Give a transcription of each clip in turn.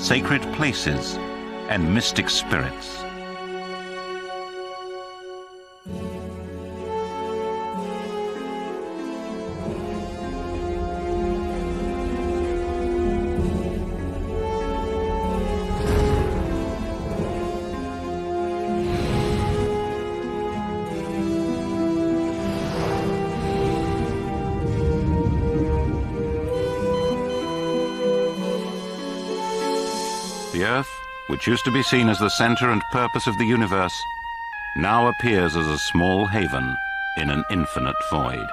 sacred places, and mystic spirits. The Earth, which used to be seen as the center and purpose of the universe, now appears as a small haven in an infinite void.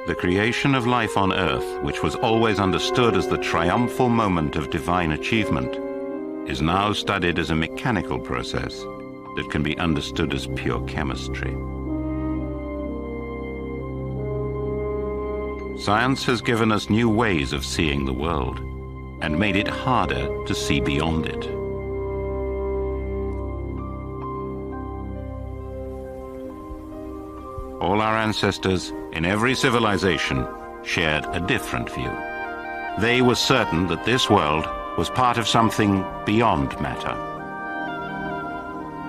The creation of life on Earth, which was always understood as the triumphal moment of divine achievement, is now studied as a mechanical process that can be understood as pure chemistry. Science has given us new ways of seeing the world and made it harder to see beyond it. All our ancestors in every civilization shared a different view. They were certain that this world was part of something beyond matter.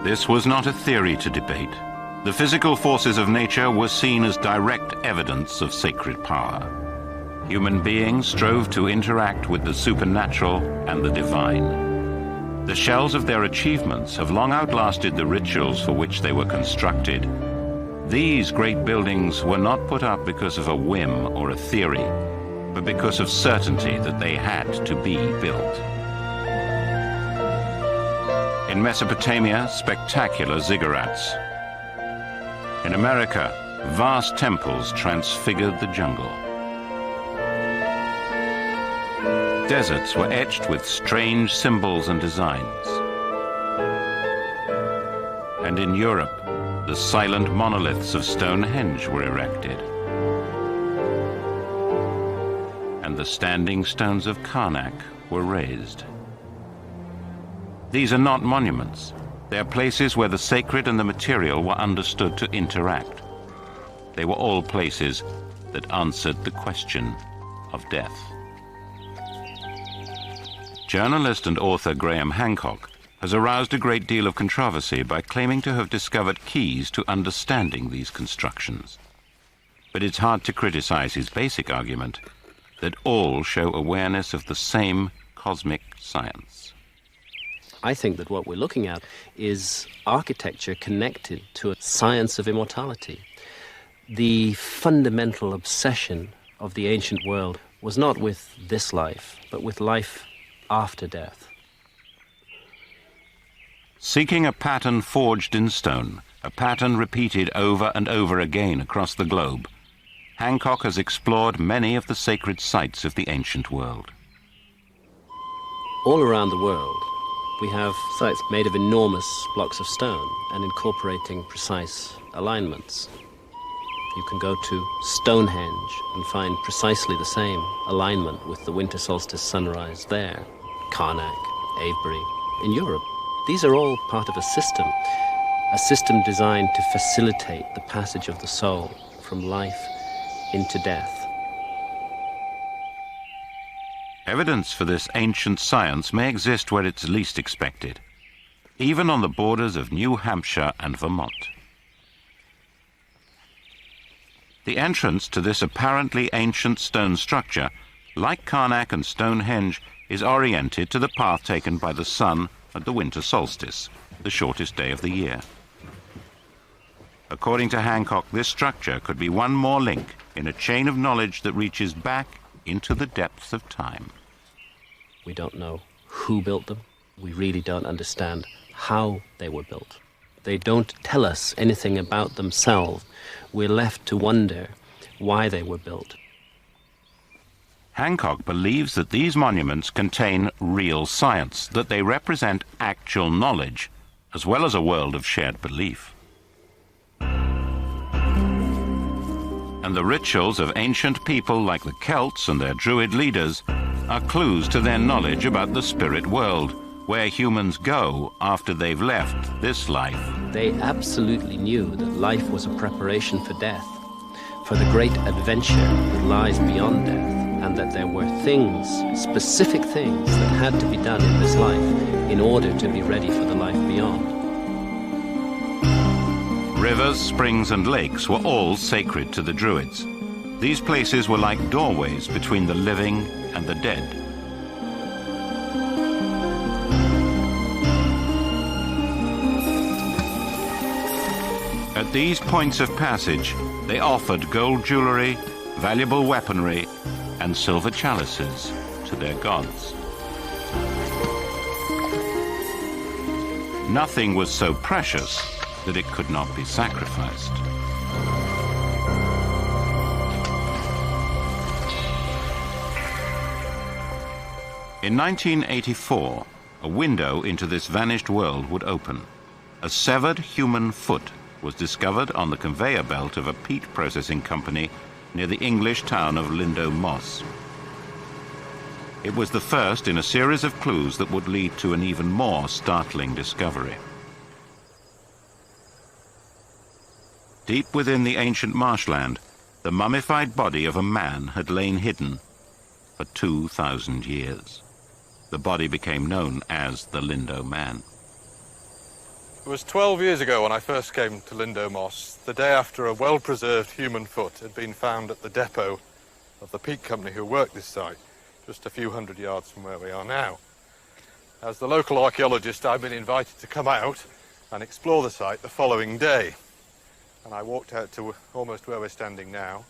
This was not a theory to debate. The physical forces of nature were seen as direct evidence of sacred power. Human beings strove to interact with the supernatural and the divine. The shells of their achievements have long outlasted the rituals for which they were constructed. These great buildings were not put up because of a whim or a theory, but because of certainty that they had to be built. In Mesopotamia, spectacular ziggurats. In America, vast temples transfigured the jungle. Deserts were etched with strange symbols and designs. And in Europe, the silent monoliths of Stonehenge were erected. And the standing stones of Karnak were raised. These are not monuments. They are places where the sacred and the material were understood to interact. They were all places that answered the question of death. Journalist and author Graham Hancock has aroused a great deal of controversy by claiming to have discovered keys to understanding these constructions. But it's hard to criticize his basic argument that all show awareness of the same cosmic science. I think that what we're looking at is architecture connected to a science of immortality. The fundamental obsession of the ancient world was not with this life, but with life after death. Seeking a pattern forged in stone, a pattern repeated over and over again across the globe, Hancock has explored many of the sacred sites of the ancient world. All around the world, we have sites made of enormous blocks of stone and incorporating precise alignments. You can go to Stonehenge and find precisely the same alignment with the winter solstice sunrise there. Karnak, Avebury, in Europe. These are all part of a system designed to facilitate the passage of the soul from life into death. Evidence for this ancient science may exist where it's least expected, even on the borders of New Hampshire and Vermont. The entrance to this apparently ancient stone structure, like Karnak and Stonehenge, is oriented to the path taken by the sun at the winter solstice, the shortest day of the year. According to Hancock, this structure could be one more link in a chain of knowledge that reaches back into the depths of time. We don't know who built them. We really don't understand how they were built. They don't tell us anything about themselves. We're left to wonder why they were built. Hancock believes that these monuments contain real science, that they represent actual knowledge, as well as a world of shared belief. And the rituals of ancient people like the Celts and their Druid leaders are clues to their knowledge about the spirit world, where humans go after they've left this life. They absolutely knew that life was a preparation for death. for the great adventure that lies beyond death, and that there were things, specific things, that had to be done in this life in order to be ready for the life beyond. Rivers, springs, and lakes were all sacred to the Druids. These places were like doorways between the living and the dead. At these points of passage, they offered gold jewelry, valuable weaponry, and silver chalices to their gods. Nothing was so precious that it could not be sacrificed. In 1984, a window into this vanished world would open. A severed human foot was discovered on the conveyor belt of a peat processing company near the English town of Lindo Moss. It was the first in a series of clues that would lead to an even more startling discovery. Deep within the ancient marshland, the mummified body of a man had lain hidden for 2,000 years. The body became known as the Lindo Man. It was 12 years ago when I first came to Lindo Moss, the day after a well-preserved human foot had been found at the depot of the peat company who worked this site, just a few hundred yards from where we are now. As the local archaeologist, I've been invited to come out and explore the site the following day. And I walked out to almost where we're standing now,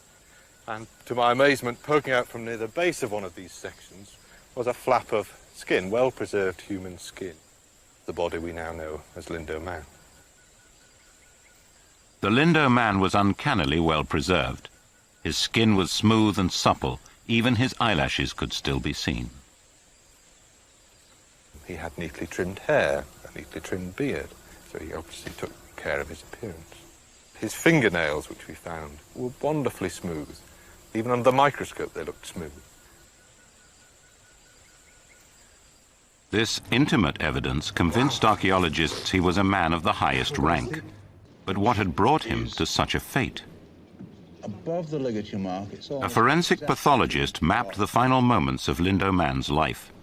and to my amazement, poking out from near the base of one of these sections was a flap of skin, well-preserved human skin. The body we now know as Lindo Man. The Lindo Man was uncannily well preserved. His skin was smooth and supple. Even his eyelashes could still be seen. He had neatly trimmed hair, a neatly trimmed beard, so he obviously took care of his appearance. His fingernails, which we found, were wonderfully smooth. Even under the microscope, they looked smooth. This intimate evidence convinced archaeologists he was a man of the highest rank. But what had brought him to such a fate? Above the ligature mark, A forensic pathologist mapped the final moments of Lindo Man's life.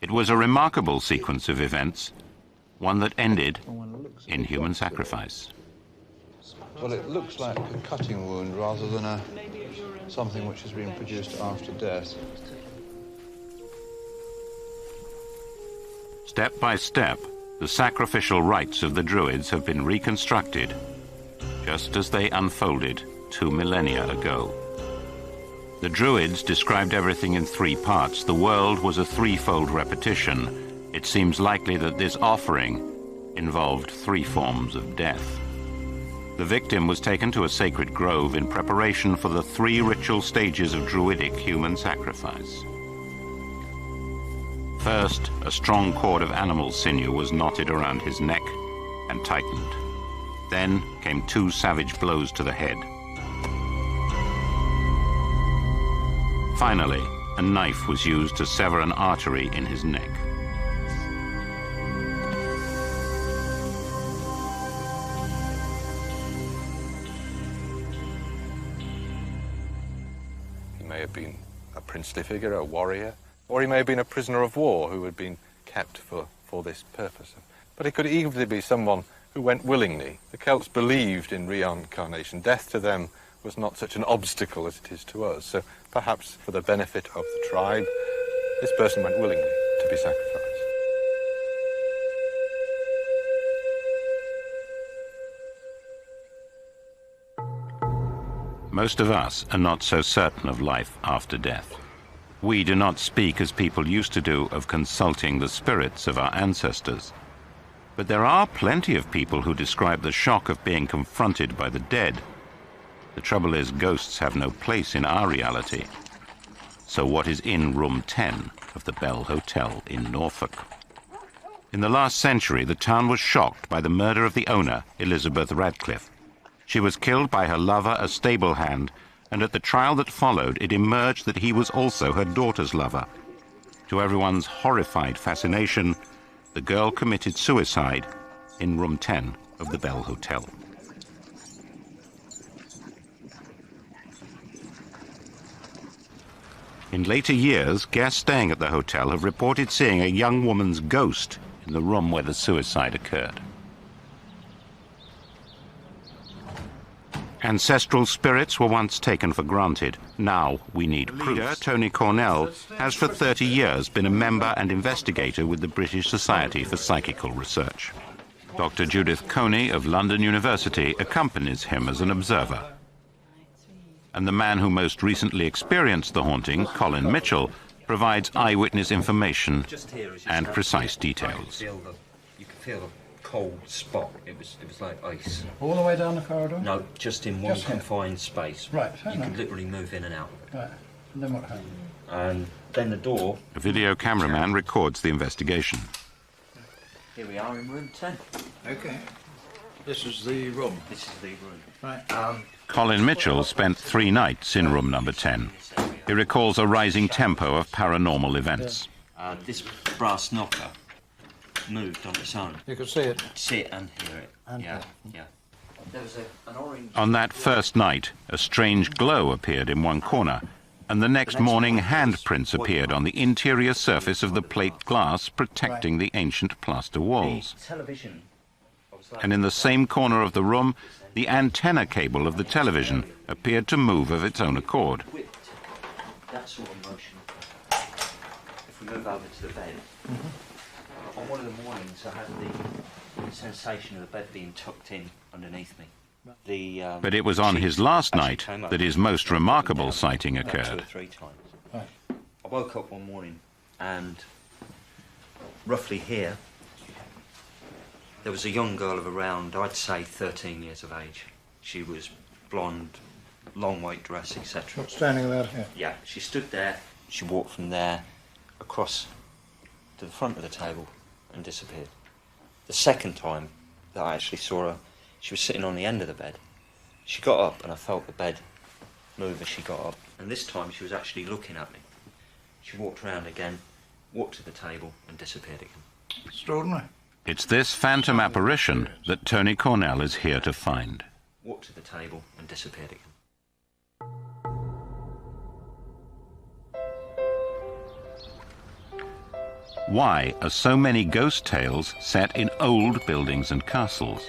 It was a remarkable sequence of events, one that ended in human sacrifice. Well, it looks like a cutting wound rather than something which has been produced after death. Step by step, the sacrificial rites of the Druids have been reconstructed, just as they unfolded 2 millennia ago. The Druids described everything in 3 parts. The world was a threefold repetition. It seems likely that this offering involved 3 forms of death. The victim was taken to a sacred grove in preparation for the 3 ritual stages of Druidic human sacrifice. First, a strong cord of animal sinew was knotted around his neck and tightened. Then came 2 savage blows to the head. Finally, a knife was used to sever an artery in his neck. He may have been a princely figure, a warrior, or he may have been a prisoner of war who had been kept for this purpose. But it could easily be someone who went willingly. The Celts believed in reincarnation. Death to them was not such an obstacle as it is to us. So perhaps for the benefit of the tribe, this person went willingly to be sacrificed. Most of us are not so certain of life after death. We do not speak as people used to do of consulting the spirits of our ancestors. But there are plenty of people who describe the shock of being confronted by the dead. The trouble is, ghosts have no place in our reality. So what is in room 10 of the Bell Hotel in Norfolk? In the last century, the town was shocked by the murder of the owner, Elizabeth Radcliffe. She was killed by her lover, a stable hand, and at the trial that followed, it emerged that he was also her daughter's lover. To everyone's horrified fascination, the girl committed suicide in room 10 of the Bell Hotel. In later years, guests staying at the hotel have reported seeing a young woman's ghost in the room where the suicide occurred. Ancestral spirits were once taken for granted. Now we need proof. Leader Tony Cornell has for 30 years been a member and investigator with the British Society for Psychical Research. Dr. Judith Coney of London University accompanies him as an observer. And the man who most recently experienced the haunting, Colin Mitchell, provides eyewitness information and precise details. You could feel the cold spot. It was like ice. All the way down the corridor? No, just in one confined space. Right. You could literally move in and out of it. Right. And then what happened? And then the door. A video cameraman records the investigation. Here we are in room 10. Okay. This is the room. This is the room. Right. Colin Mitchell spent 3 nights in room number 10. He recalls a rising tempo of paranormal events. This brass knocker moved on its own. You could see it. See it and hear it. Yeah. There was an orange... On that first night, a strange glow appeared in one corner, and the next morning handprints appeared on the interior surface of the plate glass protecting the ancient plaster walls. Television. And in the same corner of the room, the antenna cable of the television appeared to move of its own accord. That sort of motion. If we move over to the bed, on one of the mornings I had the sensation of the bed being tucked in underneath me. But it was on his last night that his most remarkable sighting occurred. 2 or 3 times. I woke up one morning and roughly here there was a young girl of around, I'd say, 13 years of age. She was blonde, long white dress, etc. Standing there, yeah. Yeah, she stood there. She walked from there across to the front of the table and disappeared. The second time that I actually saw her, she was sitting on the end of the bed. She got up and I felt the bed move as she got up. And this time she was actually looking at me. She walked around again, walked to the table and disappeared again. Extraordinary. It's this phantom apparition that Tony Cornell is here to find. Walked to the table and disappeared again. Why are so many ghost tales set in old buildings and castles?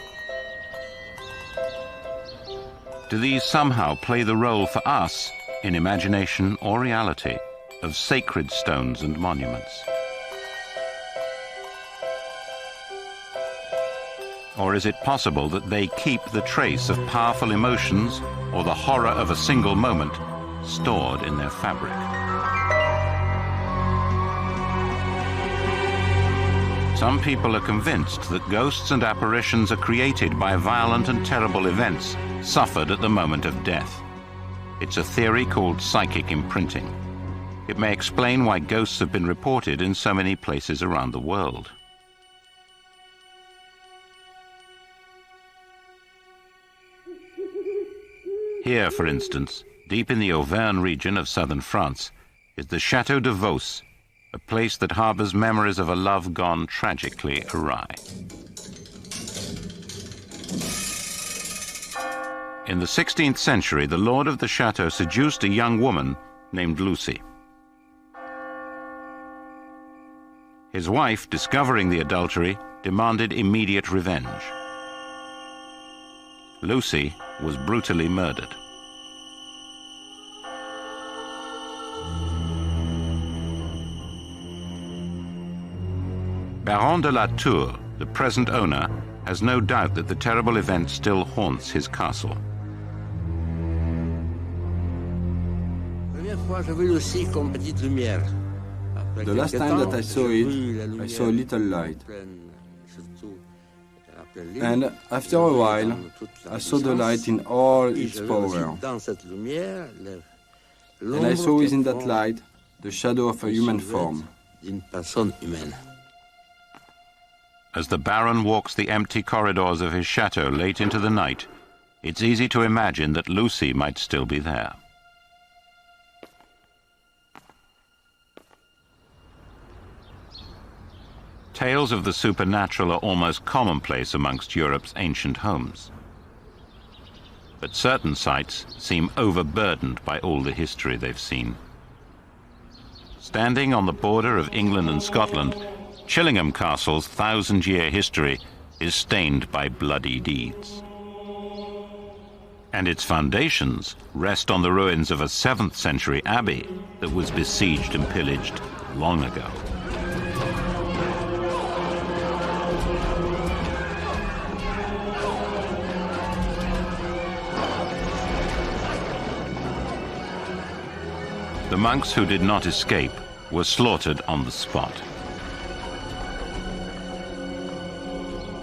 Do these somehow play the role for us, in imagination or reality, of sacred stones and monuments? Or is it possible that they keep the trace of powerful emotions or the horror of a single moment stored in their fabric? Some people are convinced that ghosts and apparitions are created by violent and terrible events suffered at the moment of death. It's a theory called psychic imprinting. It may explain why ghosts have been reported in so many places around the world. Here, for instance, deep in the Auvergne region of southern France, is the Château de Vos, a place that harbors memories of a love gone tragically awry. In the 16th century, the lord of the chateau seduced a young woman named Lucy. His wife, discovering the adultery, demanded immediate revenge. Lucy was brutally murdered. Baron de la Tour, the present owner, has no doubt that the terrible event still haunts his castle. The last time that I saw it, I saw a little light. And after a while, I saw the light in all its power. And I saw within that light the shadow of a human form. As the Baron walks the empty corridors of his chateau late into the night, it's easy to imagine that Lucy might still be there. Tales of the supernatural are almost commonplace amongst Europe's ancient homes. But certain sites seem overburdened by all the history they've seen. Standing on the border of England and Scotland, Chillingham Castle's 1,000-year history is stained by bloody deeds. And its foundations rest on the ruins of a 7th century abbey that was besieged and pillaged long ago. The monks who did not escape were slaughtered on the spot.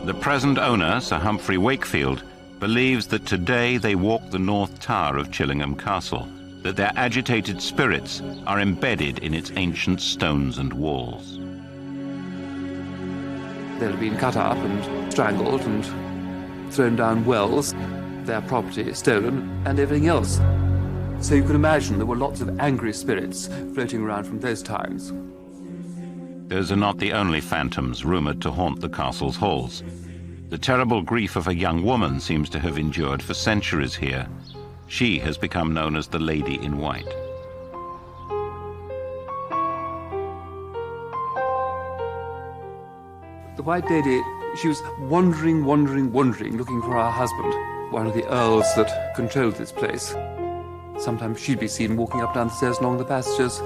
The present owner, Sir Humphrey Wakefield, believes that today they walk the north tower of Chillingham Castle, that their agitated spirits are embedded in its ancient stones and walls. They'll have been cut up and strangled and thrown down wells, their property stolen, and everything else. So you can imagine there were lots of angry spirits floating around from those times. Those are not the only phantoms rumoured to haunt the castle's halls. The terrible grief of a young woman seems to have endured for centuries here. She has become known as the Lady in White. The White Lady, she was wandering, looking for her husband, one of the earls that controlled this place. Sometimes she'd be seen walking up down the stairs along the passages.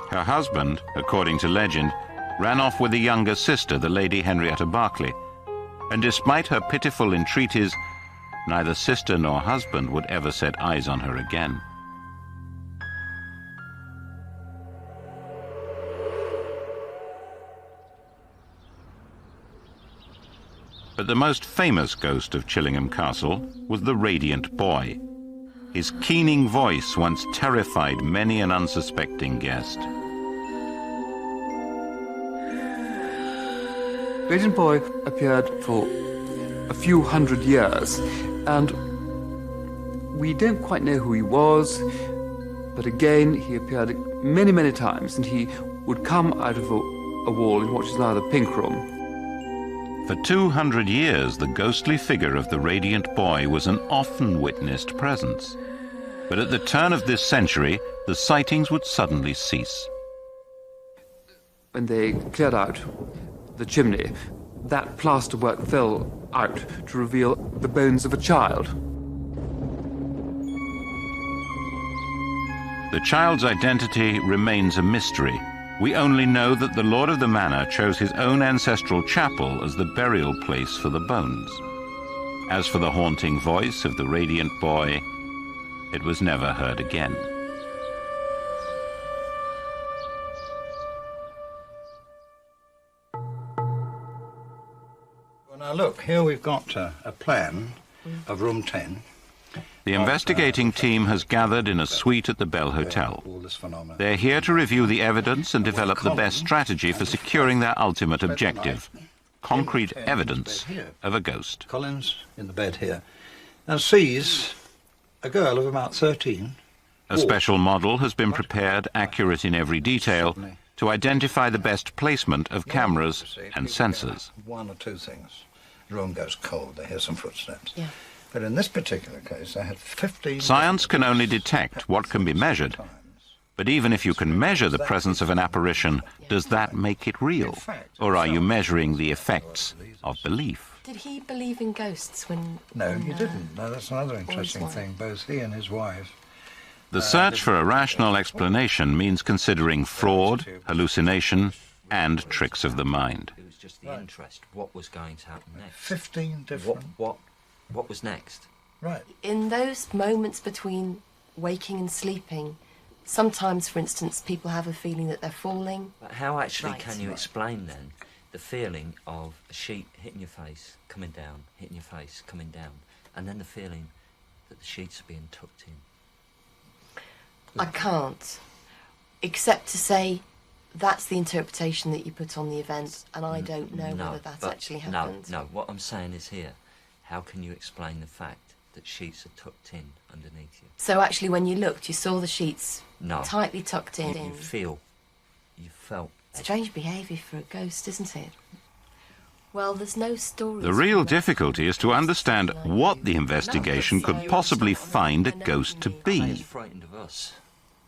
Her husband, according to legend, ran off with a younger sister, the Lady Henrietta Berkeley, and despite her pitiful entreaties, neither sister nor husband would ever set eyes on her again. But the most famous ghost of Chillingham Castle was the Radiant Boy. His keening voice once terrified many an unsuspecting guest. Radiant Boy appeared for a few hundred years, and we don't quite know who he was, but again, he appeared many, many times, and he would come out of a wall in what is now the Pink Room. For 200 years, the ghostly figure of the Radiant Boy was an often witnessed presence. But at the turn of this century, the sightings would suddenly cease. When they cleared out the chimney, that plasterwork fell out to reveal the bones of a child. The child's identity remains a mystery. We only know that the Lord of the Manor chose his own ancestral chapel as the burial place for the bones. As for the haunting voice of the Radiant Boy, it was never heard again. Well, now look, here we've got a plan of room 10. The investigating team has gathered in a suite at the Bell Hotel. They're here to review the evidence and develop the best strategy for securing their ultimate objective: concrete evidence of a ghost. Collins in the bed here, and sees a girl of about 13. A special model has been prepared, accurate in every detail, to identify the best placement of cameras and sensors. One or two things. The room goes cold, they hear some footsteps. Yeah. But in this particular case, they had 15... Science can only detect what can be measured. But even if you can measure the presence of an apparition, does that make it real? Or are you measuring the effects of belief? Did he believe in ghosts when... No, he didn't. No, that's another interesting thing. Both he and his wife... The search for a rational explanation means considering fraud, hallucination, and tricks of the mind. It was just the interest. What was going to happen next? 15 different... What was next? Right. In those moments between waking and sleeping, sometimes, for instance, people have a feeling that they're falling. But how actually can you explain then the feeling of a sheet hitting your face, coming down, hitting your face, coming down, and then the feeling that the sheets are being tucked in? I can't, except to say that's the interpretation that you put on the event, and I don't know whether that actually happened. No, what I'm saying is here, how can you explain the fact that sheets are tucked in underneath you? So actually when you looked, you saw the sheets tightly tucked in. You felt... Strange behaviour for a ghost, isn't it? Well, there's no story. The real difficulty is to understand what the investigation could possibly find a ghost to They're be. as frightened of us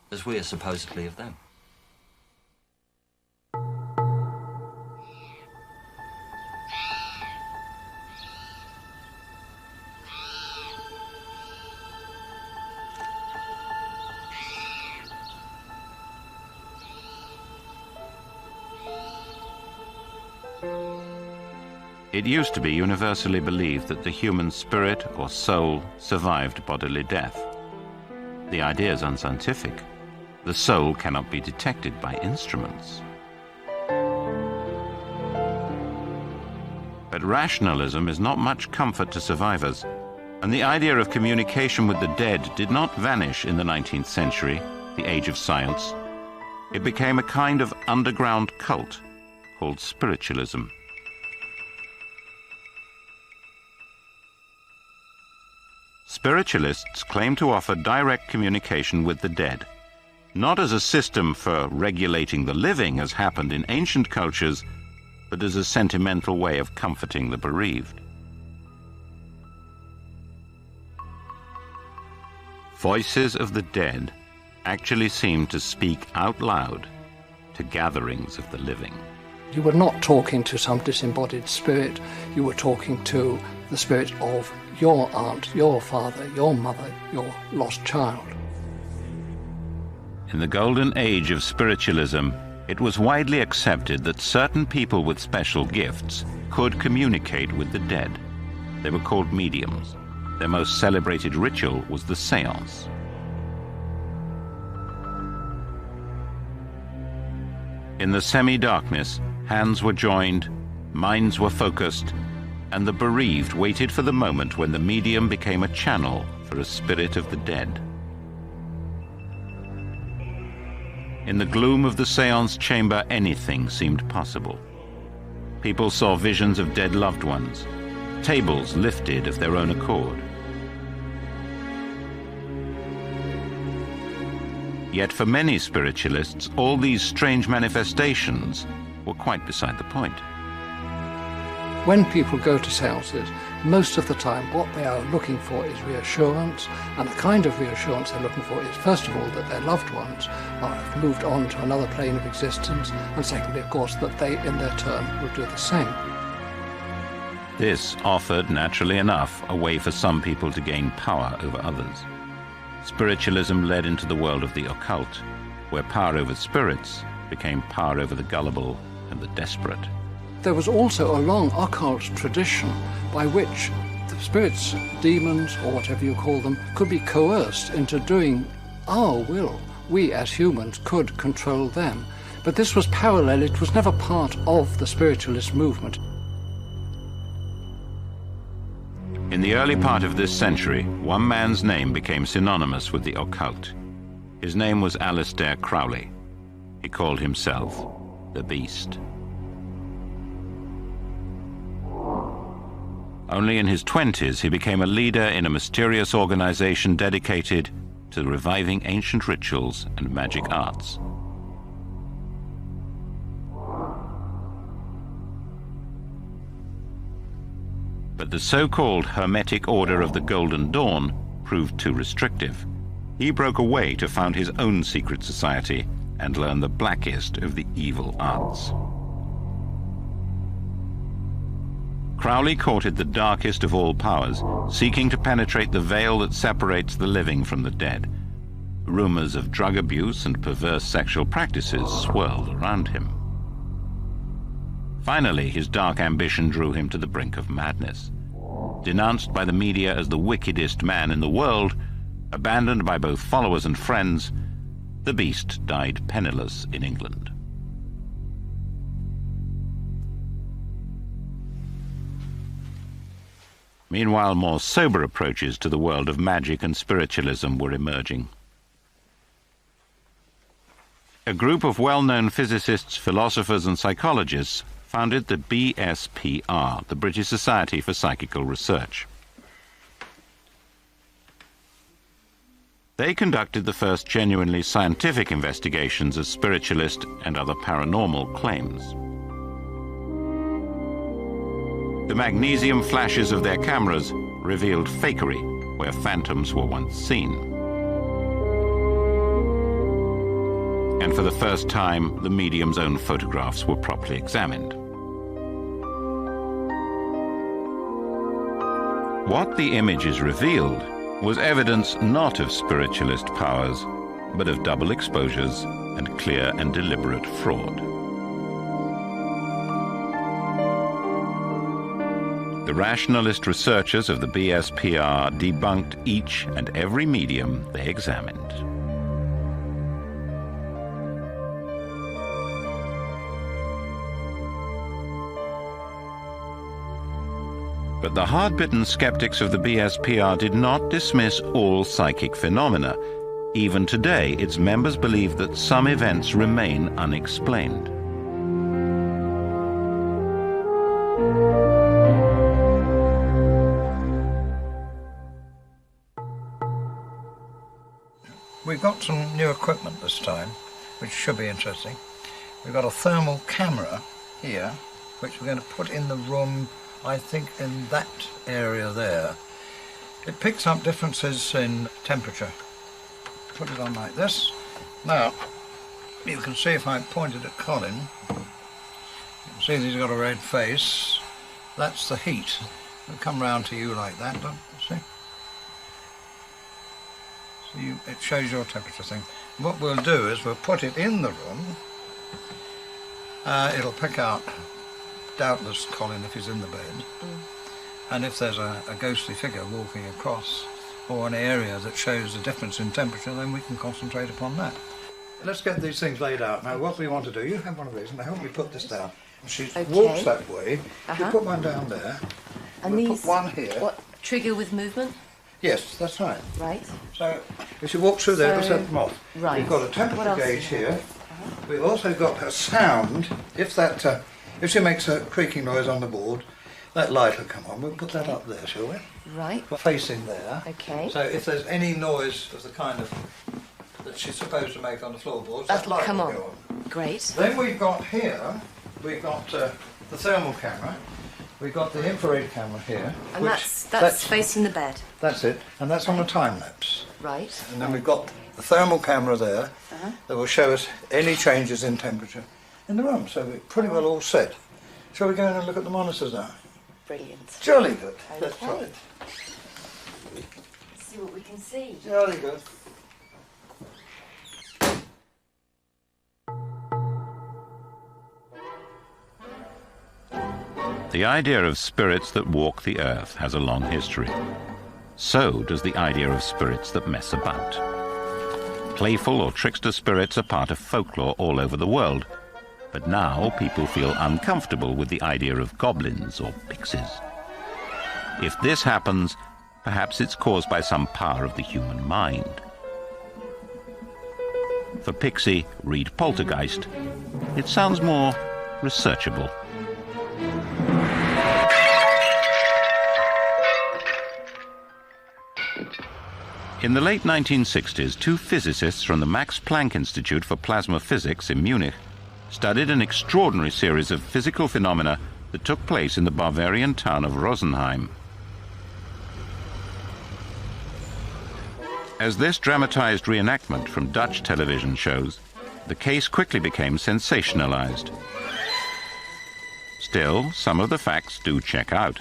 as we are supposedly of them. It used to be universally believed that the human spirit or soul survived bodily death. The idea is unscientific. The soul cannot be detected by instruments. But rationalism is not much comfort to survivors, and the idea of communication with the dead did not vanish in the 19th century, the age of science. It became a kind of underground cult called spiritualism. Spiritualists claim to offer direct communication with the dead, not as a system for regulating the living as happened in ancient cultures, but as a sentimental way of comforting the bereaved. Voices of the dead actually seem to speak out loud to gatherings of the living. You were not talking to some disembodied spirit, you were talking to the spirit of your aunt, your father, your mother, your lost child. In the golden age of spiritualism, it was widely accepted that certain people with special gifts could communicate with the dead. They were called mediums. Their most celebrated ritual was the seance. In the semi-darkness, hands were joined, minds were focused, and the bereaved waited for the moment when the medium became a channel for a spirit of the dead. In the gloom of the seance chamber, anything seemed possible. People saw visions of dead loved ones, tables lifted of their own accord. Yet for many spiritualists, all these strange manifestations were quite beside the point. When people go to seances, most of the time what they are looking for is reassurance, and the kind of reassurance they're looking for is, first of all, that their loved ones have moved on to another plane of existence, and secondly, of course, that they, in their turn, will do the same. This offered, naturally enough, a way for some people to gain power over others. Spiritualism led into the world of the occult, where power over spirits became power over the gullible and the desperate. There was also a long occult tradition by which the spirits, demons, or whatever you call them, could be coerced into doing our will. We, as humans, could control them. But this was parallel, it was never part of the spiritualist movement. In the early part of this century, one man's name became synonymous with the occult. His name was Aleister Crowley. He called himself the Beast. Only in his 20s, he became a leader in a mysterious organization dedicated to reviving ancient rituals and magic arts. But the so-called Hermetic Order of the Golden Dawn proved too restrictive. He broke away to found his own secret society and learn the blackest of the evil arts. Crowley courted the darkest of all powers, seeking to penetrate the veil that separates the living from the dead. Rumors of drug abuse and perverse sexual practices swirled around him. Finally, his dark ambition drew him to the brink of madness. Denounced by the media as the wickedest man in the world, abandoned by both followers and friends, the Beast died penniless in England. Meanwhile, more sober approaches to the world of magic and spiritualism were emerging. A group of well-known physicists, philosophers, and psychologists founded the BSPR, the British Society for Psychical Research. They conducted the first genuinely scientific investigations of spiritualist and other paranormal claims. The magnesium flashes of their cameras revealed fakery where phantoms were once seen. And for the first time, the medium's own photographs were properly examined. What the images revealed was evidence not of spiritualist powers, but of double exposures and clear and deliberate fraud. The rationalist researchers of the BSPR debunked each and every medium they examined. But the hard-bitten skeptics of the BSPR did not dismiss all psychic phenomena. Even today, its members believe that some events remain unexplained. We've got some new equipment this time, which should be interesting. We've got a thermal camera here, which we're going to put in the room, I think in that area there. It picks up differences in temperature. Put it on like this. Now, you can see if I pointed at Colin, you can see that he's got a red face. That's the heat. It'll come round to you like that, don't you see? So it shows your temperature thing. What we'll do is we'll put it in the room. It'll pick out, doubtless, Colin if he's in the bed. And if there's a ghostly figure walking across, or an area that shows a difference in temperature, then we can concentrate upon that. Let's get these things laid out. Now, what we want to do, you have one of these, and help me put this down. She walks that way, you put one down there, and we'll put one here. What, trigger with movement? Yes, that's right. Right. So, if you walk through there, we'll set them off. Right. We've got a temperature gauge here. We've also got a sound. If she makes a creaking noise on the board, that light will come on. We'll put that up there, shall we? Right. Facing there. Okay. So if there's any noise of the kind of that she's supposed to make on the floorboards, that'll that light come will on. go on. Great. Then we've got here, we've got the thermal camera. We've got the infrared camera here. And that's facing the bed. That's it, and that's on a time lapse. Right. And then we've got the thermal camera there that will show us any changes in temperature in the room. So we're pretty well all set. Shall we go in and look at the monitors now? Brilliant. Jolly good. Okay. Let's try it. Let's see what we can see. Jolly good. The idea of spirits that walk the earth has a long history. So does the idea of spirits that mess about. Playful or trickster spirits are part of folklore all over the world, but now people feel uncomfortable with the idea of goblins or pixies. If this happens, perhaps it's caused by some power of the human mind. For Pixie, read Poltergeist. It sounds more researchable. In the late 1960s, two physicists from the Max Planck Institute for Plasma Physics in Munich studied an extraordinary series of physical phenomena that took place in the Bavarian town of Rosenheim. As this dramatized reenactment from Dutch television shows, the case quickly became sensationalized. Still, some of the facts do check out.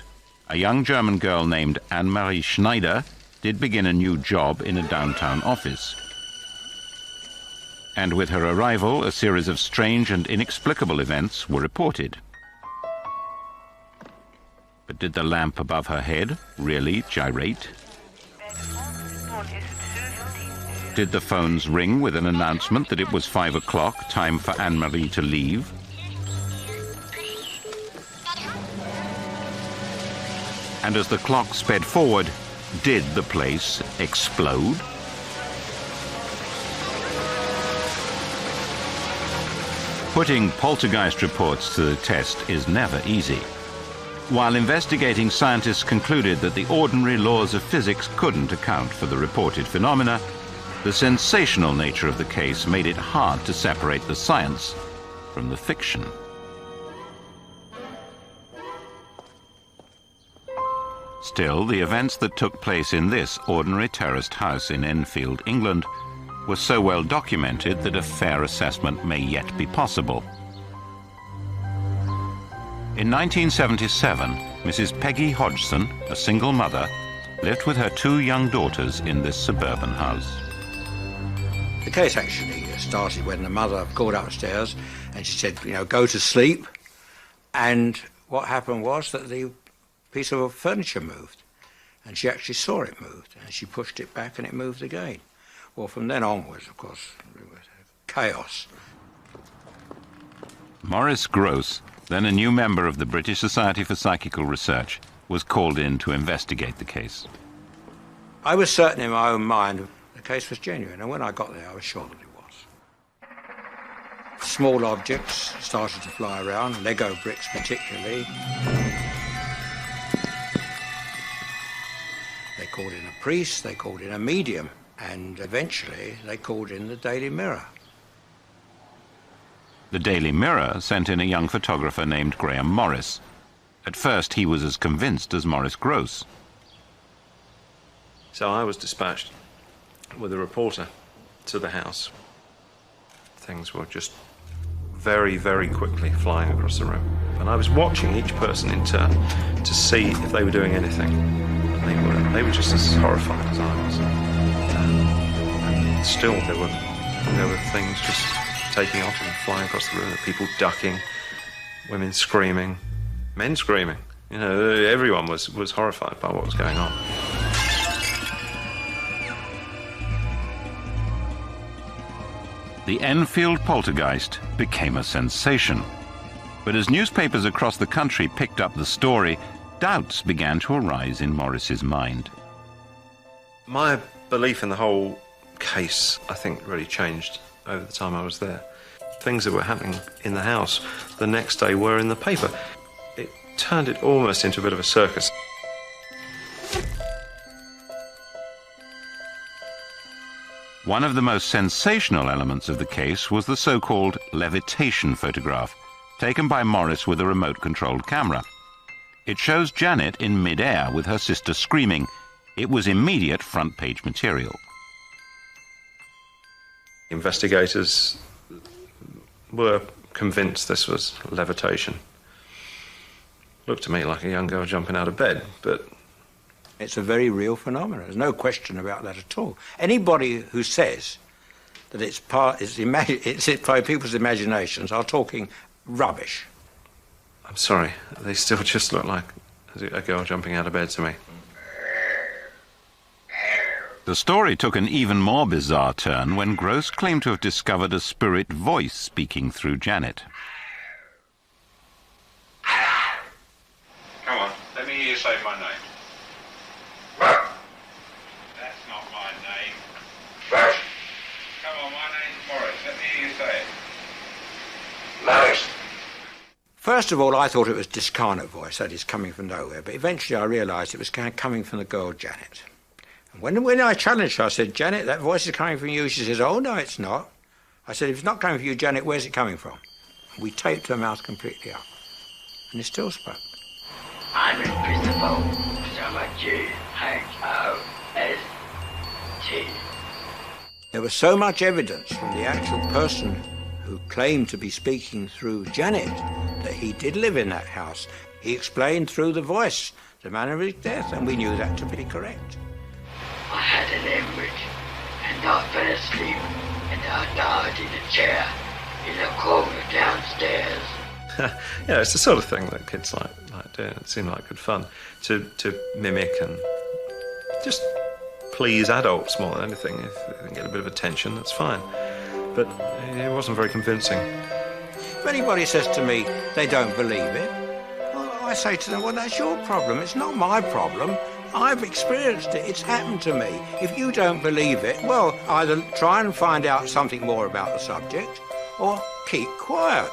A young German girl named Anne-Marie Schneider did begin a new job in a downtown office. And with her arrival, a series of strange and inexplicable events were reported. But did the lamp above her head really gyrate? Did the phones ring with an announcement that it was 5 o'clock, time for Anne-Marie to leave? And as the clock sped forward, did the place explode? Putting poltergeist reports to the test is never easy. While investigating, scientists concluded that the ordinary laws of physics couldn't account for the reported phenomena. The sensational nature of the case made it hard to separate the science from the fiction. Still, the events that took place in this ordinary terraced house in Enfield, England, were so well documented that a fair assessment may yet be possible. In 1977, Mrs. Peggy Hodgson, a single mother, lived with her 2 young daughters in this suburban house. The case actually started when the mother called upstairs and she said, go to sleep. And what happened was that the piece of furniture moved. And she actually saw it moved. And she pushed it back and it moved again. Well, from then onwards, of course, it was chaos. Maurice Grosse, then a new member of the British Society for Psychical Research, was called in to investigate the case. I was certain in my own mind the case was genuine, and when I got there I was sure that it was. Small objects started to fly around, Lego bricks particularly. They called in a priest, they called in a medium, and eventually they called in the Daily Mirror. The Daily Mirror sent in a young photographer named Graham Morris. At first, he was as convinced as Maurice Grosse. So I was dispatched with a reporter to the house. Things were just very, very quickly flying across the room. And I was watching each person in turn to see if they were doing anything. And they were just as horrified as I was. And still, there were things just taking off and flying across the room, people ducking, women screaming, men screaming. Everyone was horrified by what was going on. The Enfield Poltergeist became a sensation. But as newspapers across the country picked up the story, doubts began to arise in Maurice's mind. My belief in the whole case, I think, really changed over the time I was there. Things that were happening in the house the next day were in the paper. It turned it almost into a bit of a circus. One of the most sensational elements of the case was the so-called levitation photograph, taken by Maurice with a remote-controlled camera. It shows Janet in mid-air with her sister screaming. It was immediate front-page material. Investigators were convinced this was levitation. Looked to me like a young girl jumping out of bed, but... It's a very real phenomenon. There's no question about that at all. Anybody who says that it's by people's imaginations are talking rubbish. I'm sorry, they still just look like a girl jumping out of bed to me. The story took an even more bizarre turn when Grosse claimed to have discovered a spirit voice speaking through Janet. Come on, let me hear you say my name. That's not my name. Come on, my name's Morris. Let me hear you say it. Morris. First of all, I thought it was discarnate voice, that is, coming from nowhere, but eventually I realised it was coming from the girl Janet. And when I challenged her, I said, Janet, that voice is coming from you. She says, oh, no, it's not. I said, if it's not coming from you, Janet, where's it coming from? And we taped her mouth completely up. And it still spoke. I'm invisible, so G-H-O-S-T. There was so much evidence from the actual person who claimed to be speaking through Janet that he did live in that house. He explained through the voice the manner of his death, and we knew that to be correct. I had an hemorrhage, and I fell asleep, and I died in a chair in a corner downstairs. Yeah, it's the sort of thing that kids like doing. It seemed like good fun to mimic and just please adults more than anything. If they can get a bit of attention, that's fine. But it wasn't very convincing. If anybody says to me they don't believe it, well, I say to them, well, that's your problem. It's not my problem. I've experienced it. It's happened to me. If you don't believe it, well, either try and find out something more about the subject or keep quiet.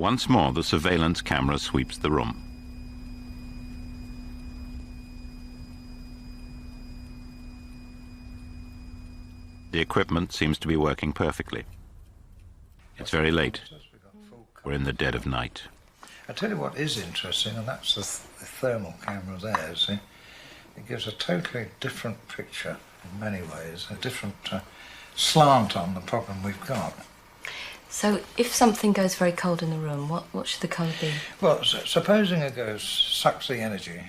Once more, the surveillance camera sweeps the room. The equipment seems to be working perfectly. It's very late. We're in the dead of night. I tell you what is interesting, and that's the thermal camera there, see? It gives a totally different picture in many ways, a different slant on the problem we've got. So if something goes very cold in the room, what should the colour be? Well, supposing a ghost sucks the energy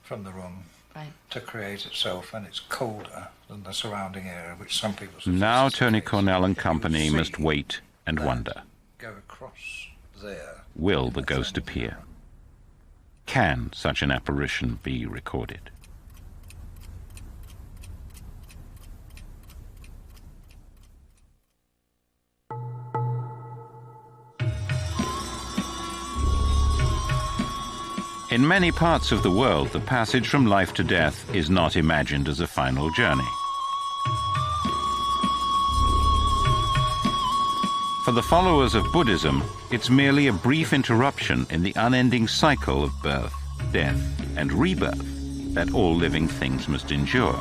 from the room right. to create itself, and it's colder than the surrounding area, which some people say. Now Tony Cornell and company must wait and wonder. Go across there. Will the ghost appear? Can such an apparition be recorded? In many parts of the world, the passage from life to death is not imagined as a final journey. For the followers of Buddhism, it's merely a brief interruption in the unending cycle of birth, death, and rebirth that all living things must endure.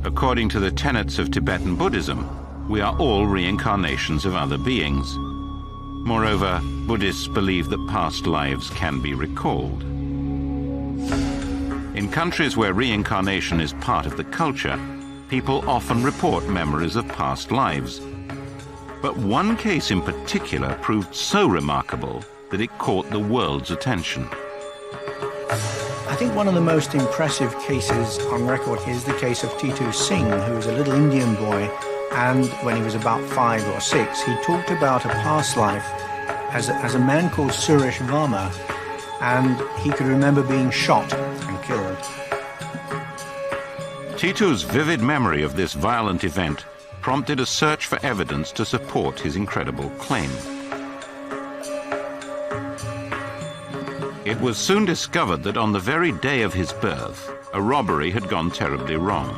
According to the tenets of Tibetan Buddhism, we are all reincarnations of other beings. Moreover, Buddhists believe that past lives can be recalled. In countries where reincarnation is part of the culture, people often report memories of past lives. But one case in particular proved so remarkable that it caught the world's attention. I think one of the most impressive cases on record is the case of Titu Singh, who was a little Indian boy, and when he was about 5 or 6, he talked about a past life as a man called Suresh Varma, and he could remember being shot and killed. Titu's vivid memory of this violent event prompted a search for evidence to support his incredible claim. It was soon discovered that on the very day of his birth, a robbery had gone terribly wrong.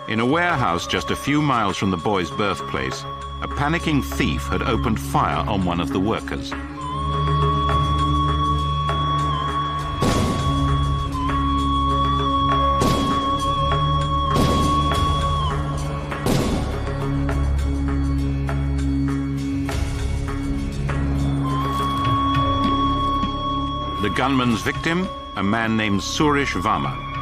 In a warehouse just a few miles from the boy's birthplace, a panicking thief had opened fire on one of the workers. The gunman's victim, a man named Suresh Varma.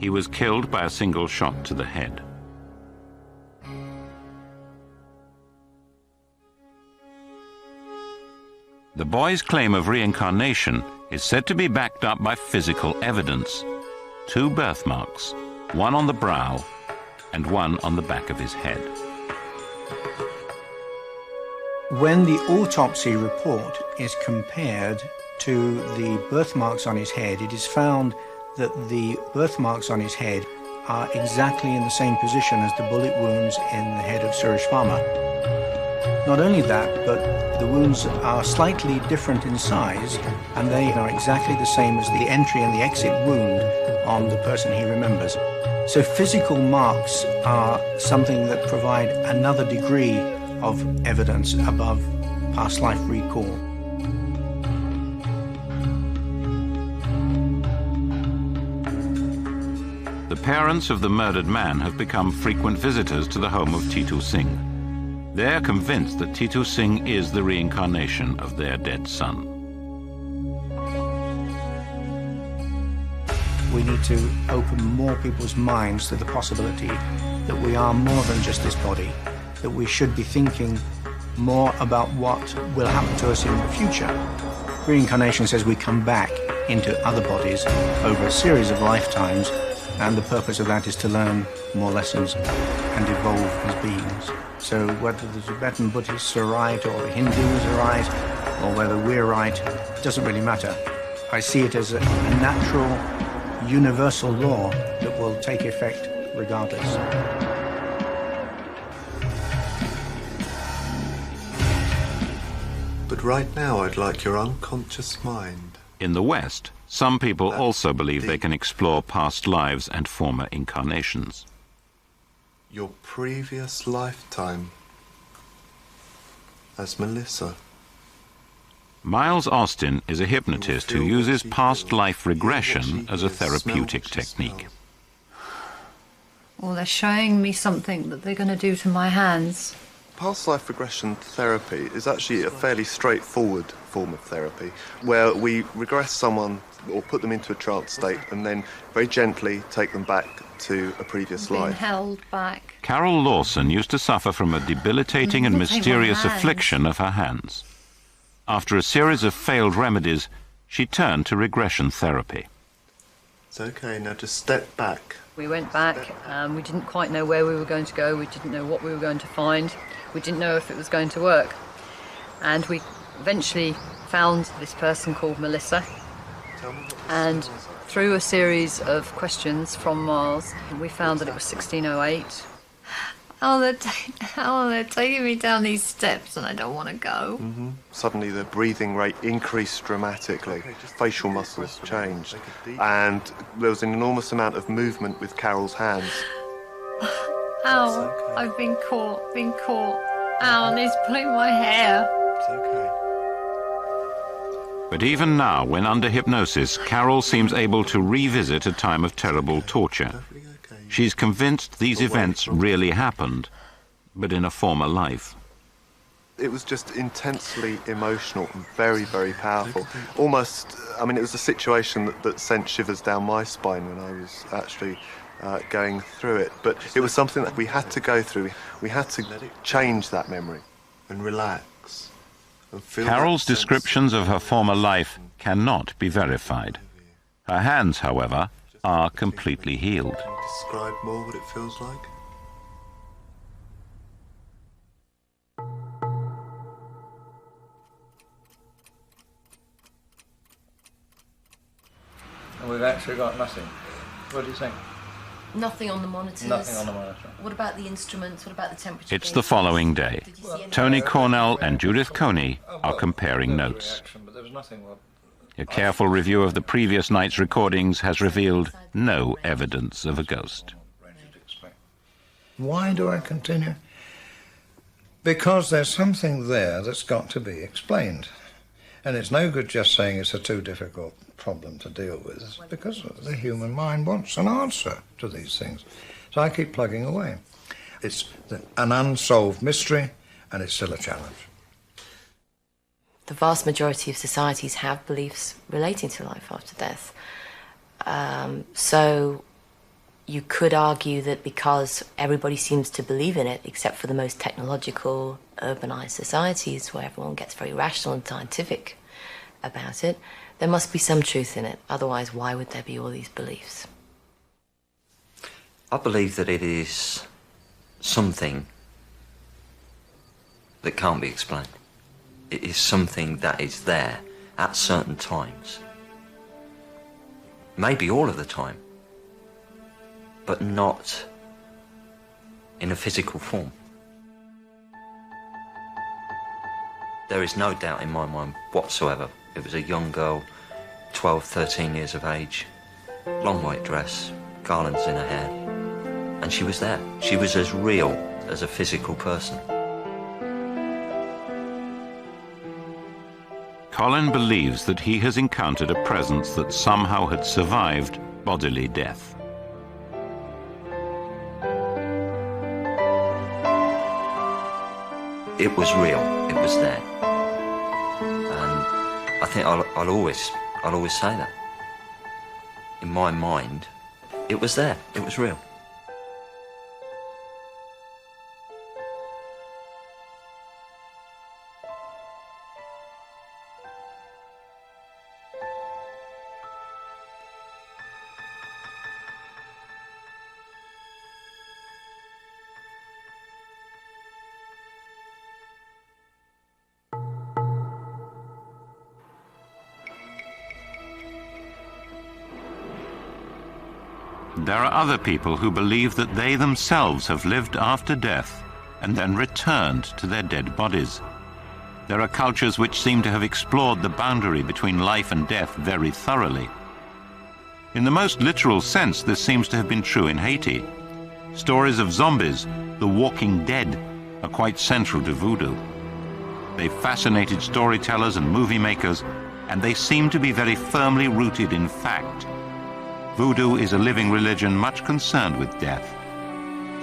He was killed by a single shot to the head. The boy's claim of reincarnation is said to be backed up by physical evidence. 2 birthmarks, one on the brow and one on the back of his head. When the autopsy report is compared to the birthmarks on his head, it is found that the birthmarks on his head are exactly in the same position as the bullet wounds in the head of Suresh Varma. Not only that, but the wounds are slightly different in size, and they are exactly the same as the entry and the exit wound on the person he remembers. So physical marks are something that provide another degree of evidence above past life recall. The parents of the murdered man have become frequent visitors to the home of Titu Singh. They are convinced that Titu Singh is the reincarnation of their dead son. We need to open more people's minds to the possibility that we are more than just this body, that we should be thinking more about what will happen to us in the future. Reincarnation says we come back into other bodies over a series of lifetimes, and the purpose of that is to learn more lessons and evolve as beings. So whether the Tibetan Buddhists are right or the Hindus are right, or whether we're right, it doesn't really matter. I see it as a natural, universal law that will take effect regardless. But But right now I'd like your unconscious mind. In the West, some people also believe they can explore past lives and former incarnations. Your previous lifetime as Melissa. Miles Austin is a hypnotist who uses past life regression as a therapeutic technique. Well, they're showing me something that they're going to do to my hands. Past life regression therapy is actually a fairly straightforward form of therapy where we regress someone or put them into a trance state and then very gently take them back to a previous Being life. held back. Carol Lawson used to suffer from a debilitating and mysterious affliction of her hands. After a series of failed remedies, she turned to regression therapy. It's okay, now just step back. We went back, we didn't quite know where we were going to go, we didn't know what we were going to find, we didn't know if it was going to work. And we eventually found this person called Melissa, and through a series of questions from Miles, we found that it was 1608. Oh, they're taking me down these steps and I don't want to go. Suddenly the breathing rate increased dramatically, facial muscles changed, and there was an enormous amount of movement with Carol's hands. Ow, I've been caught. Ow, and he's pulling my hair. It's okay. But even now, when under hypnosis, Carol seems able to revisit a time of terrible torture. She's convinced these events really happened, but in a former life. It was just intensely emotional and very, very powerful. Almost, I mean, it was a situation that sent shivers down my spine when I was actually going through it. But it was something that we had to go through. We had to change that memory. And relax. And feel Carol's descriptions of her former life cannot be verified. Her hands, however, are completely healed. Can you describe more what it feels like? And we've actually got nothing. What do you think? Nothing on the monitors. Nothing on the monitor. What about the instruments? What about the temperature? It's the following day. Tony Cornell and Judith Coney are comparing notes. But there was nothing. A careful review of the previous night's recordings has revealed no evidence of a ghost. Why do I continue? Because there's something there that's got to be explained. And it's no good just saying it's a too difficult problem to deal with, because the human mind wants an answer to these things. So I keep plugging away. It's an unsolved mystery, and it's still a challenge. The vast majority of societies have beliefs relating to life after death. So you could argue that because everybody seems to believe in it, except for the most technological, urbanized societies where everyone gets very rational and scientific about it, there must be some truth in it. Otherwise, why would there be all these beliefs? I believe that it is something that can't be explained. It is something that is there at certain times. Maybe all of the time, but not in a physical form. There is no doubt in my mind whatsoever. It was a young girl, 12, 13 years of age, long white dress, garlands in her hair, and she was there. She was as real as a physical person. Colin believes that he has encountered a presence that somehow had survived bodily death. It was real. It was there. And I think I'll always say that. In my mind, it was there. It was real. There are other people who believe that they themselves have lived after death and then returned to their dead bodies. There are cultures which seem to have explored the boundary between life and death very thoroughly. In the most literal sense, this seems to have been true in Haiti. Stories of zombies, the walking dead, are quite central to voodoo. They fascinated storytellers and movie makers, and they seem to be very firmly rooted in fact. Voodoo is a living religion much concerned with death,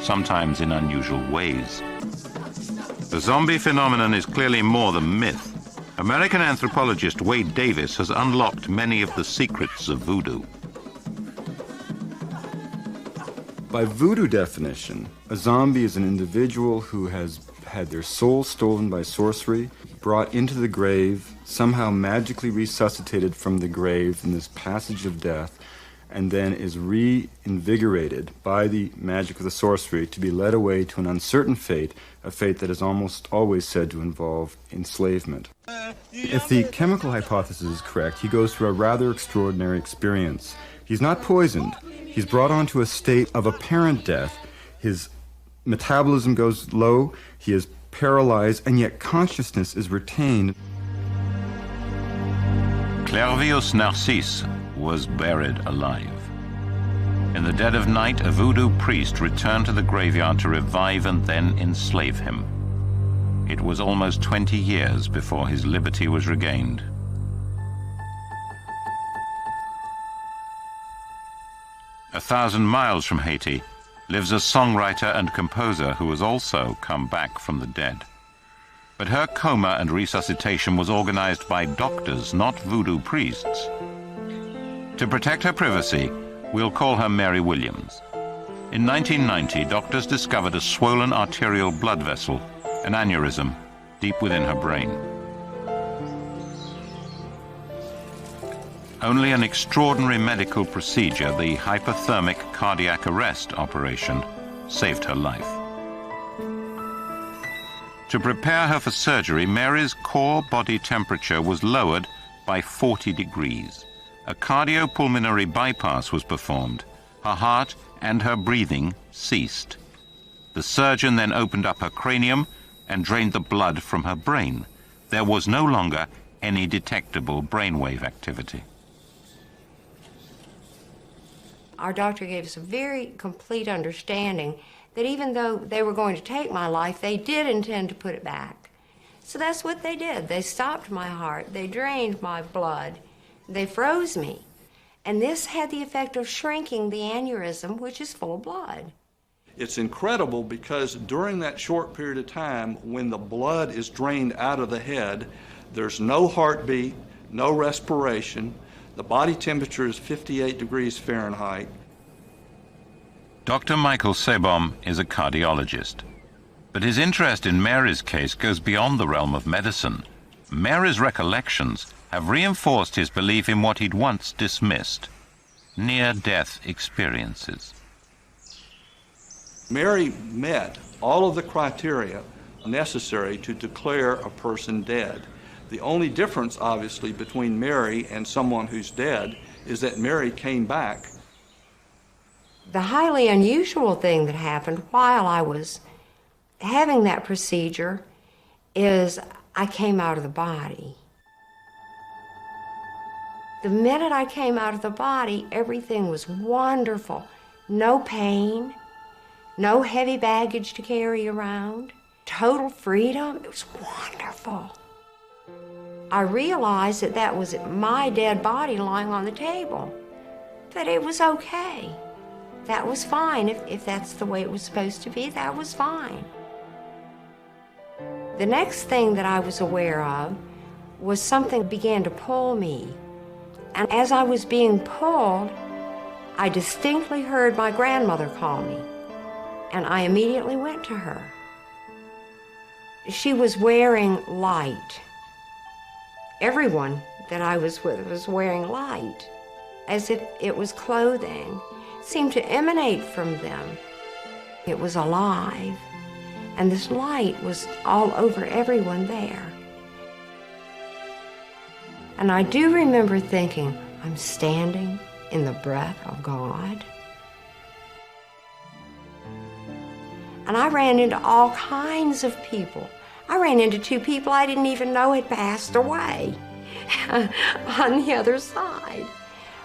sometimes in unusual ways. The zombie phenomenon is clearly more than myth. American anthropologist Wade Davis has unlocked many of the secrets of voodoo. By voodoo definition, a zombie is an individual who has had their soul stolen by sorcery, brought into the grave, somehow magically resuscitated from the grave in this passage of death, and then is reinvigorated by the magic of the sorcery to be led away to an uncertain fate, a fate that is almost always said to involve enslavement. If the chemical hypothesis is correct, he goes through a rather extraordinary experience. He's not poisoned. He's brought onto a state of apparent death. His metabolism goes low, he is paralyzed, and yet consciousness is retained. Clervius Narcisse was buried alive. In the dead of night, a voodoo priest returned to the graveyard to revive and then enslave him. It was almost 20 years before his liberty was regained. A 1,000 miles from Haiti lives a songwriter and composer who has also come back from the dead. But her coma and resuscitation was organized by doctors, not voodoo priests. To protect her privacy, we'll call her Mary Williams. In 1990, doctors discovered a swollen arterial blood vessel, an aneurysm, deep within her brain. Only an extraordinary medical procedure, the hypothermic cardiac arrest operation, saved her life. To prepare her for surgery, Mary's core body temperature was lowered by 40 degrees. A cardiopulmonary bypass was performed. Her heart and her breathing ceased. The surgeon then opened up her cranium and drained the blood from her brain. There was no longer any detectable brainwave activity. Our doctor gave us a very complete understanding that even though they were going to take my life, they did intend to put it back. So that's what they did. They stopped my heart. They drained my blood. They froze me. And this had the effect of shrinking the aneurysm, which is full of blood. It's incredible because during that short period of time when the blood is drained out of the head, there's no heartbeat, no respiration. The body temperature is 58 degrees Fahrenheit. Dr. Michael Sebom is a cardiologist, but his interest in Mary's case goes beyond the realm of medicine. Mary's recollections have reinforced his belief in what he'd once dismissed, near-death experiences. Mary met all of the criteria necessary to declare a person dead. The only difference, obviously, between Mary and someone who's dead is that Mary came back. The highly unusual thing that happened while I was having that procedure is I came out of the body. The minute I came out of the body, everything was wonderful. No pain, no heavy baggage to carry around, total freedom. It was wonderful. I realized that that was my dead body lying on the table, that it was okay. That was fine. If that's the way it was supposed to be, that was fine. The next thing that I was aware of was something began to pull me. And as I was being pulled, I distinctly heard my grandmother call me, and I immediately went to her. She was wearing light. Everyone that I was with was wearing light, as if it was clothing. It seemed to emanate from them. It was alive, and this light was all over everyone there. And I do remember thinking, I'm standing in the breath of God. And I ran into all kinds of people. I ran into 2 people I didn't even know had passed away on the other side.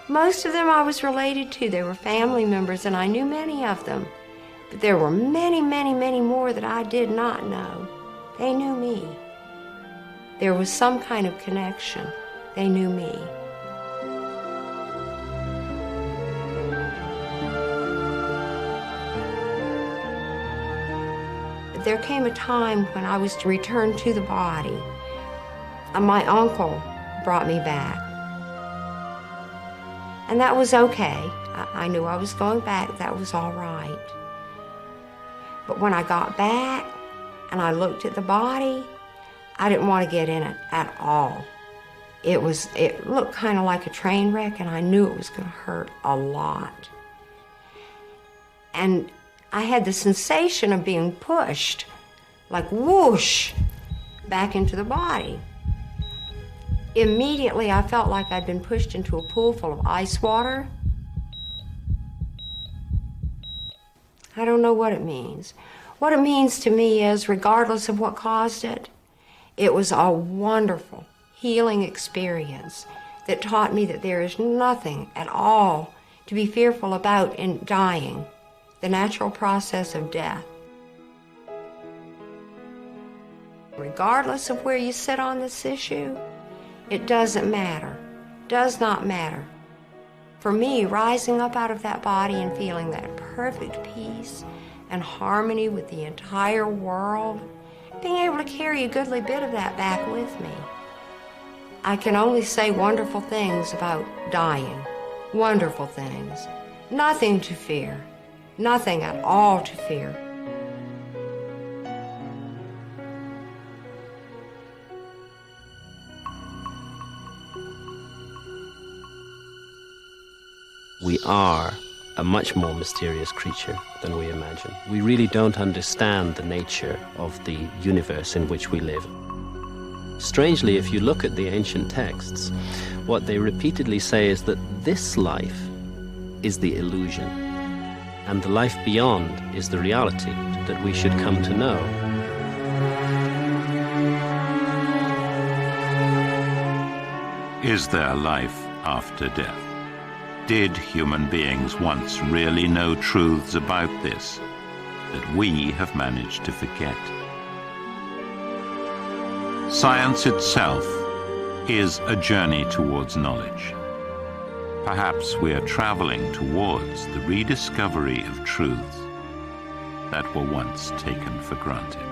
Most of them I was related to. They were family members, and I knew many of them. But there were many, many, many more that I did not know. They knew me. There was some kind of connection. They knew me. There came a time when I was to return to the body. My uncle brought me back. And that was okay. I knew I was going back. That was all right. But when I got back and I looked at the body, I didn't want to get in it at all. It looked kind of like a train wreck, and I knew it was going to hurt a lot. And I had the sensation of being pushed, like whoosh, back into the body. Immediately, I felt like I'd been pushed into a pool full of ice water. I don't know what it means. What it means to me is, regardless of what caused it, it was a wonderful, healing experience that taught me that there is nothing at all to be fearful about in dying, the natural process of death. Regardless of where you sit on this issue, it doesn't matter, does not matter. For me, rising up out of that body and feeling that perfect peace and harmony with the entire world, being able to carry a goodly bit of that back with me. I can only say wonderful things about dying, wonderful things. Nothing to fear, nothing at all to fear. We are a much more mysterious creature than we imagine. We really don't understand the nature of the universe in which we live. Strangely, if you look at the ancient texts, what they repeatedly say is that this life is the illusion, and the life beyond is the reality that we should come to know. Is there life after death? Did human beings once really know truths about this that we have managed to forget? Science itself is a journey towards knowledge. Perhaps we are traveling towards the rediscovery of truths that were once taken for granted.